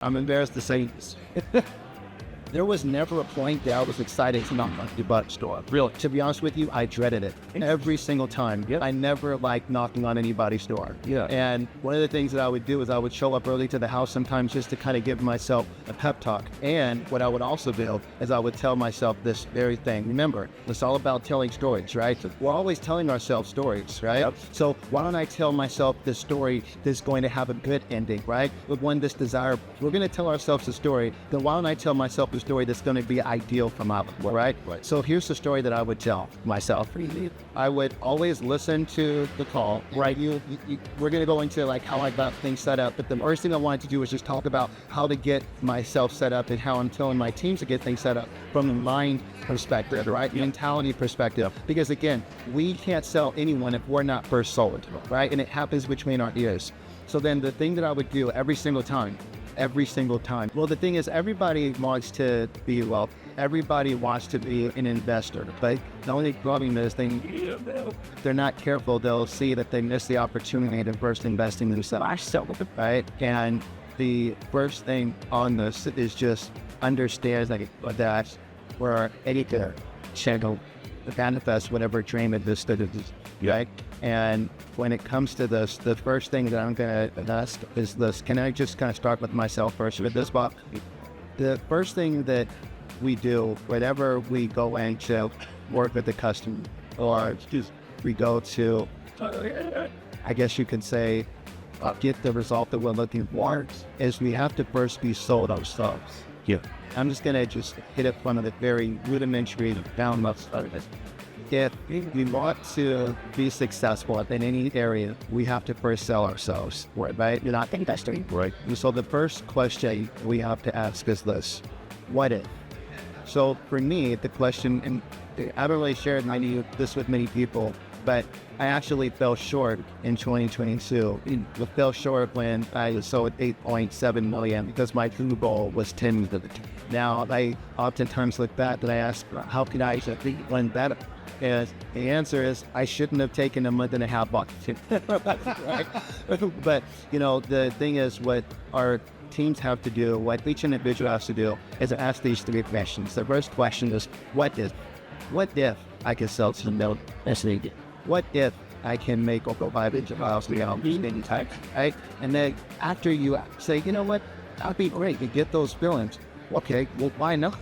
I'm embarrassed to say this. There was never a point that I was excited to knock on your butt store. Really, to be honest with you, I dreaded it every single time. Yep. I never liked knocking on anybody's door. Yeah. And one of the things that I would do is I would show up early to the house sometimes just to kind of give myself a pep talk. And what I would also do is I would tell myself this very thing. Remember, it's all about telling stories, right? We're always telling ourselves stories, right? Yep. So why don't I tell myself this story that's going to have a good ending, right? With one that's desirable. We're going to tell ourselves a story. Then why don't I tell myself a story that's going to be ideal for my life, right? So here's the story that I would tell myself. I would always listen to the call, right? We're going to go into like how I got things set up, but the first thing I wanted to do was just talk about how to get myself set up and how I'm telling my teams to get things set up from the mind perspective, right? Mentality perspective. Because again, we can't sell anyone if we're not first sold, right? And it happens between our ears. So then the thing that I would do every single time. Well, the thing is, everybody wants to be wealthy. Everybody wants to be an investor, but the only problem is if they're not careful, they'll see that they miss the opportunity to first invest in themselves, right? And the first thing on this is just understand that we're ready to channel, manifest whatever dream it is that it is, right? And when it comes to this, the first thing that I'm going to ask is this. Can I just kind of start with myself first with this, Bob? The first thing that we do, whenever we go in to work with the customer, or we go to, I guess you could say, get the result that we're looking for, is we have to first be sold ourselves. Yeah. I'm just going to just hit it from the very rudimentary down left side of it. If we want to be successful in any area, we have to first sell ourselves, right? You're not investing. Right. So the first question we have to ask is this: what if? So for me, the question, and I haven't really shared this with many people, but I actually fell short in 2022. I fell short when I sold 8.7 million because my true goal was 10 million. Now, I oftentimes look back and I ask, how could I win better? And the answer is, I shouldn't have taken a month and a half off. Right? But, the thing is, what our teams have to do, what each individual has to do, is ask these three questions. The first question is, what if I could sell some milk? What if I can make over 5 inch miles any time, right? And then after you say, you know what, that'd be great, you get those billings. Okay, well, why not?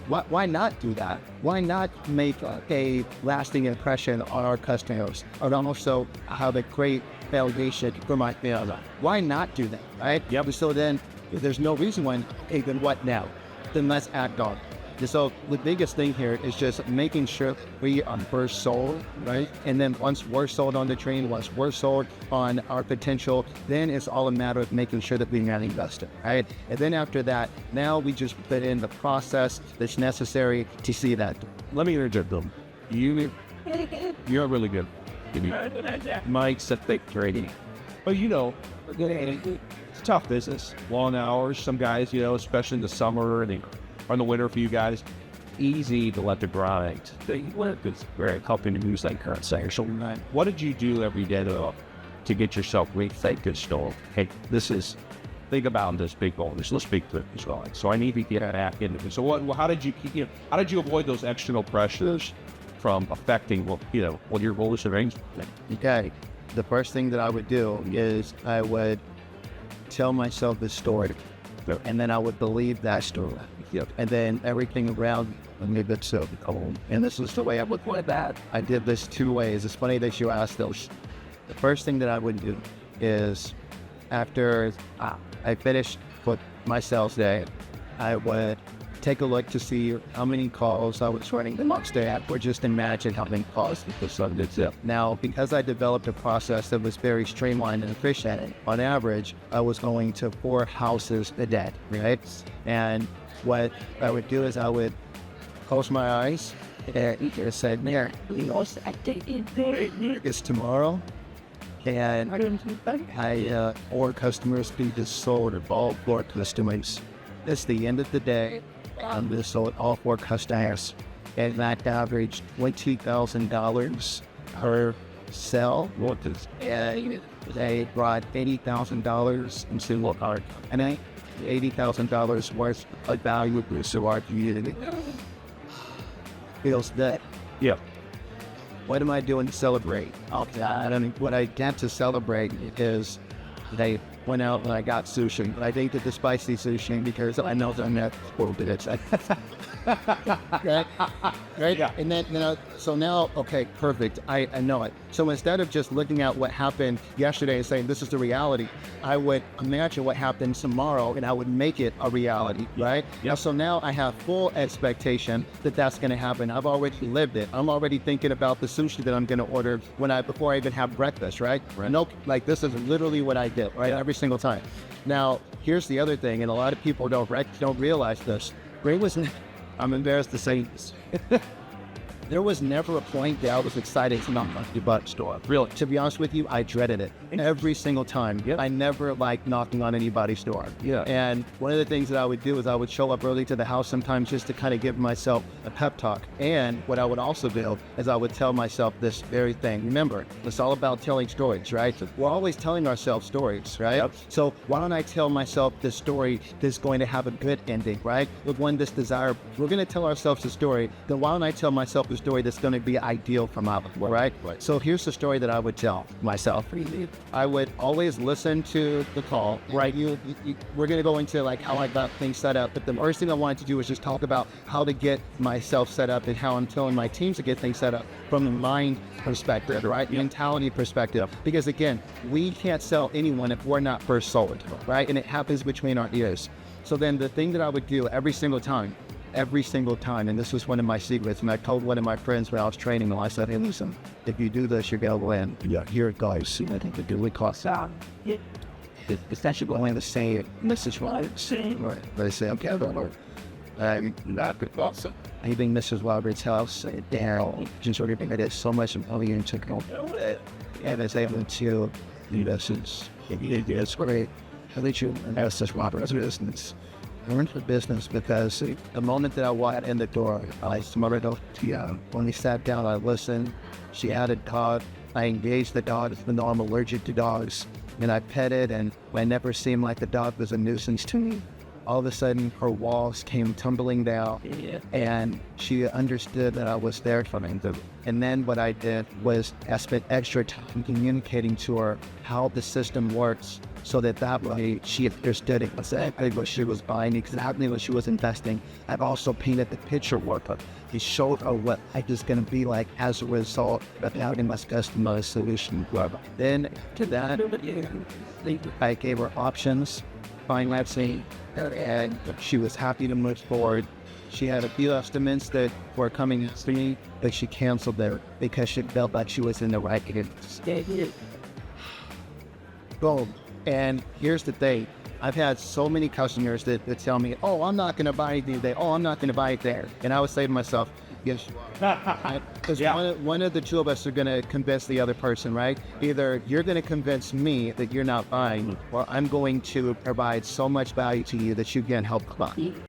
Why not do that? Why not make a lasting impression on our customers, and also have a great foundation for my family? Why not do that, right? Yep. So then, if there's no reason why, okay, then what now? Then let's act on it. And so the biggest thing here is just making sure we are first sold, right? And then once we're sold on the train, once we're sold on our potential, then it's all a matter of making sure that we're not invested, right? And then after that, now we just put in the process that's necessary to see that. Let me interject them. You're really good. Mike's a thick trading. But it's a tough business. Long hours, some guys, especially in the summer and or in the winter for you guys, easy to let the grind. It's very helping to use that current sector. So what did you do every day to get yourself refocused on, hey, think about this big goal, this big trip as well. So I need to get back into it. So how did you avoid those external pressures from affecting what your goal is to range? Okay. The first thing that I would do is I would tell myself this story, and then I would believe that story. Yep. And then everything around me that's so cold. And this is the way I would put that. I did this 2 ways. It's funny that you asked those. The first thing that I would do is after I finished with my sales day, I would take a look to see how many calls I was running the next day, or just imagine how many calls the sun did. Now, because I developed a process that was very streamlined and efficient, on average, I was going to 4 houses a day, right? And what I would do is I would close my eyes and just say, "There, it's tomorrow." And or customers be just sold or all 4 customers. It's the end of the day. I'm just sold all 4 customers. And that averaged $20,000 per sell. And they brought $80,000 in single card. And $80,000 worth of value to our community. Feels that. Yeah. What am I doing to celebrate? I don't know. What I get to celebrate is they went out and I got sushi. I think that the spicy sushi because I know that I'm not spoiled it. Right? Right? Yeah. And then, so now, okay, perfect. I know it. So instead of just looking at what happened yesterday and saying this is the reality, I would imagine what happens tomorrow and I would make it a reality, right? Yeah. So now I have full expectation that that's going to happen. I've already lived it. I'm already thinking about the sushi that I'm going to order before I even have breakfast, right? No, like this is literally what I did, right? Every single time. Now, here's the other thing, and a lot of people don't realize this. I'm embarrassed to say this. There was never a point that I was excited to knock on the butt store. Really, to be honest with you, I dreaded it every single time. Yep. I never liked knocking on anybody's door. Yeah. And one of the things that I would do is I would show up early to the house sometimes just to kind of give myself a pep talk. And what I would also do is I would tell myself this very thing. Remember, it's all about telling stories, right? We're always telling ourselves stories, right? Yep. So why don't I tell myself this story that's going to have a good ending, right? With one that's desirable. We're going to tell ourselves a story. Then why don't I tell myself a story that's going to be ideal for my life, right? So here's the story that I would tell myself. I would always listen to the call, right? We're going to go into like how I got things set up, but the first thing I wanted to do was just talk about how to get myself set up and how I'm telling my teams to get things set up from the mind perspective, right? Mentality perspective. Because again, we can't sell anyone if we're not first sold, right? And it happens between our ears. So then the thing that I would do every single time, and this was one of my secrets, and I told one of my friends when I was training them, I said, hey, listen, if you do this, you're going to win. Yeah, here it goes. I think the do it costs out. It's actually going to say, this is what I'm saying. Right. They say, okay, I don't know. Not good also. Leaving Mrs. Roberts' house, Daryl, just sort of think I did so much of you to go. And I was able to do this. It's great. How did you ask this Roberts business? I went to business because the moment that I walked in the door, I smothered off to when we sat down, I listened. She had a dog. I engaged the dog, even though I'm allergic to dogs. And I petted, and it never seemed like the dog was a nuisance to me. All of a sudden, her walls came tumbling down, and she understood that I was there for me. And then what I did was I spent extra time communicating to her how the system works, so that way she understood exactly what she was buying, exactly what she was investing. I've also painted the picture with her. He showed her what life is going to be like as a result of having my customized solution. Then to that, I gave her options, financing, and she was happy to move forward. She had a few estimates that were coming to me, but she canceled them because she felt like she was in the right hands. Boom. And here's the thing. I've had so many customers that tell me, oh, I'm not going to buy anything there. Oh, I'm not going to buy it there. And I would say to myself, yes, you are. Because one of the two of us are going to convince the other person, right? Either you're going to convince me that you're not buying, or I'm going to provide so much value to you that you can't help buy.